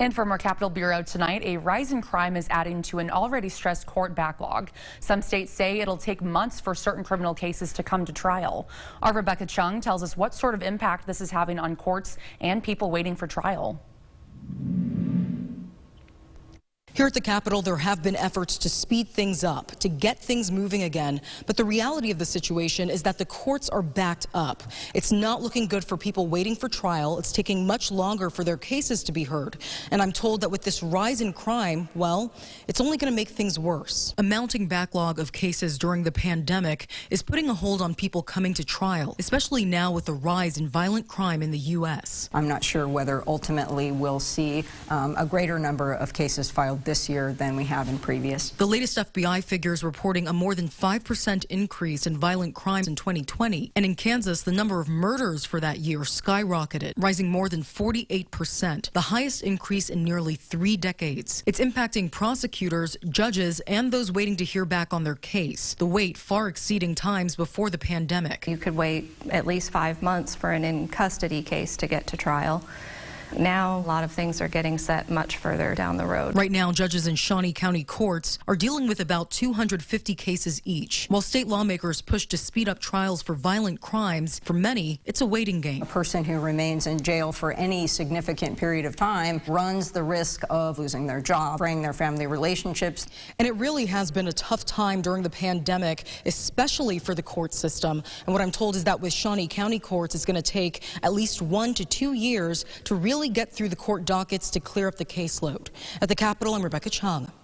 And from our Capitol Bureau tonight, a rise in crime is adding to an already stressed court backlog. Some states say it'll take months for certain criminal cases to come to trial. Our Rebecca Chung tells us what sort of impact this is having on courts and people waiting for trial. Here at the Capitol, there have been efforts to speed things up, to get things moving again. But the reality of the situation is that the courts are backed up. It's not looking good for people waiting for trial. It's taking much longer for their cases to be heard. And I'm told that with this rise in crime, well, it's only going to make things worse. A mounting backlog of cases during the pandemic is putting a hold on people coming to trial, especially now with the rise in violent crime in the U.S. I'm not sure whether ultimately we'll see a greater number of cases filed this year than we have in previous. The latest FBI figures reporting a more than 5% increase in violent crimes in 2020. And in Kansas, the number of murders for that year skyrocketed, rising more than 48%, the highest increase in nearly 3 decades. It's impacting prosecutors, judges, and those waiting to hear back on their case, the wait far exceeding times before the pandemic. You could wait at least 5 months for an in-custody case to get to trial. Now, a lot of things are getting set much further down the road. Right now, judges in Shawnee County courts are dealing with about 250 cases each. While state lawmakers push to speed up trials for violent crimes, for many, it's a waiting game. A person who remains in jail for any significant period of time runs the risk of losing their job, fraying their family relationships. And it really has been a tough time during the pandemic, especially for the court system. And what I'm told is that with Shawnee County courts, it's going to take at least 1 to 2 years to really get through the court dockets to clear up the caseload. At the Capitol, I'm Rebecca Chung.